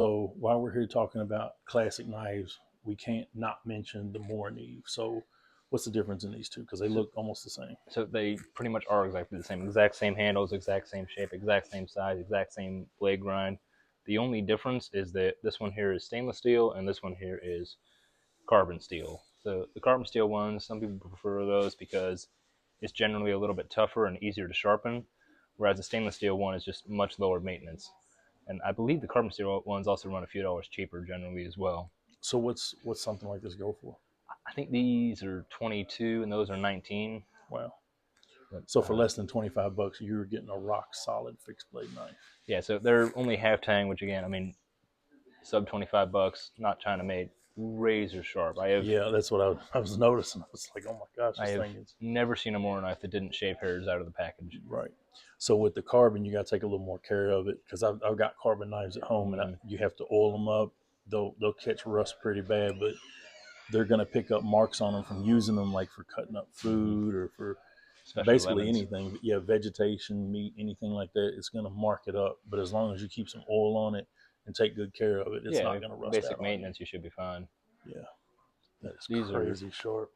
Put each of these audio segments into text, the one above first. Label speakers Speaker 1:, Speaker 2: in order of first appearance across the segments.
Speaker 1: So while we're here talking about classic knives, we can't not mention the Morakniv. So what's the difference in these two? Because they look almost the same.
Speaker 2: So they pretty much are exactly the same. Exact same handles, exact same shape, exact same size, exact same blade grind. The only difference is that this one here is stainless steel and this one here is carbon steel. So the carbon steel ones, some people prefer those because it's generally a little bit tougher and easier to sharpen, whereas the stainless steel one is just much lower maintenance. And I believe the carbon steel ones also run a few dollars cheaper generally as well.
Speaker 1: So what's something like this go for?
Speaker 2: I think these are 22 and those are 19.
Speaker 1: Wow.
Speaker 2: But,
Speaker 1: so for less than $25, you're getting a rock solid fixed blade knife.
Speaker 2: Yeah, so they're only half tang, which again, I mean, sub $25, not China made, razor sharp.
Speaker 1: Yeah, that's what I was noticing. I was like, oh my gosh,
Speaker 2: I have never seen a Mora knife that didn't shave hairs out of the package.
Speaker 1: Right. So with the carbon, you got to take a little more care of it because I've got carbon knives at home, and you have to oil them up. They'll catch rust pretty bad, but they're going to pick up marks on them from using them, like for cutting up food or for especially basically lemons. Anything. But yeah, vegetation, meat, anything like that, it's going to mark it up. But as long as you keep some oil on it and take good care of it, it's not going to rust out.
Speaker 2: Basic maintenance, you should be fine.
Speaker 1: Yeah, that is these crazy sharp.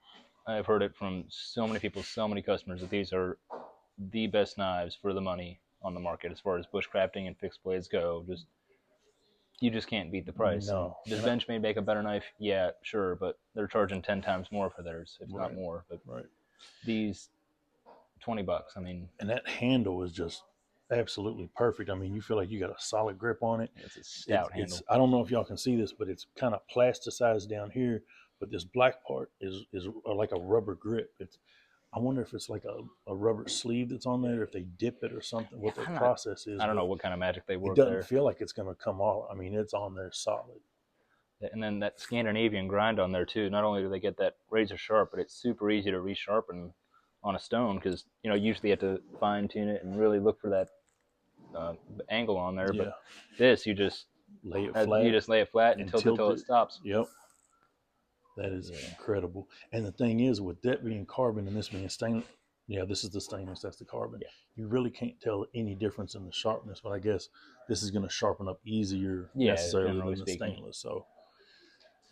Speaker 2: I've heard it from so many people, so many customers, that these are the best knives for the money on the market as far as bushcrafting and fixed blades go. You just can't beat the price.
Speaker 1: No.
Speaker 2: Does Benchmade make a better knife? Yeah, sure, but they're charging 10 times more for theirs, if not more. But these $20, I mean.
Speaker 1: And that handle is just absolutely perfect. I mean, you feel like you got a solid grip on it.
Speaker 2: It's a stout handle.
Speaker 1: I don't know if y'all can see this, but it's kind of plasticized down here. But this black part is like a rubber grip. I wonder if it's like a rubber sleeve that's on there, if they dip it or something, what their process is.
Speaker 2: I don't know what kind of magic they work
Speaker 1: there. It doesn't
Speaker 2: there.
Speaker 1: feel like it's going to come off. I mean, it's on there solid.
Speaker 2: And then that Scandinavian grind on there too. Not only do they get that razor sharp, but it's super easy to resharpen on a stone because, you know, usually you have to fine tune it and really look for that angle on there. But this, you just
Speaker 1: lay it flat.
Speaker 2: You just lay it flat and tilt it until it stops.
Speaker 1: Yep. That is incredible. And the thing is, with that being carbon and this being stainless, this is the stainless, that's the carbon.
Speaker 2: Yeah.
Speaker 1: You really can't tell any difference in the sharpness, but I guess this is going to sharpen up easier necessarily than the stainless. So,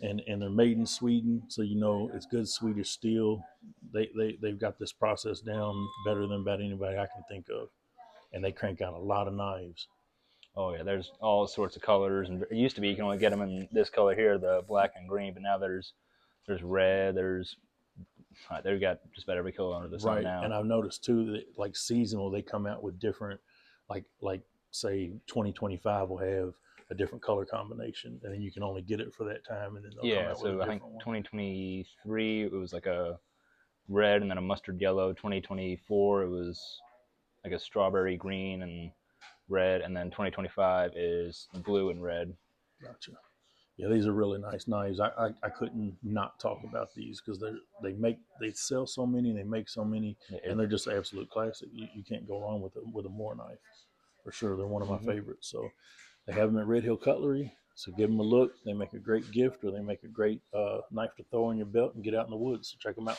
Speaker 1: and they're made in Sweden, so you know it's good Swedish steel. They've got this process down better than about anybody I can think of, and they crank out a lot of knives.
Speaker 2: Oh yeah, there's all sorts of colors, and it used to be you can only get them in this color here, the black and green, but now there's red, they've got just about every color under the sun now.
Speaker 1: And I've noticed too that like seasonal, they come out with different, like say 2025 will have a different color combination, and then you can only get it for that time, and then they'll come out with a different
Speaker 2: I think
Speaker 1: one.
Speaker 2: 2023 it was like a red and then a mustard yellow. 2024 it was like a strawberry green and red, and then 2025 is blue and red.
Speaker 1: Gotcha. Yeah, these are really nice knives. I couldn't not talk about these because they sell so many and they make so many, and they're just absolute classic. You can't go wrong with a Mora knife for sure. They're one of my favorites. So they have them at Red Hill Cutlery. So give them a look. They make a great gift, or they make a great knife to throw in your belt and get out in the woods. So check them out.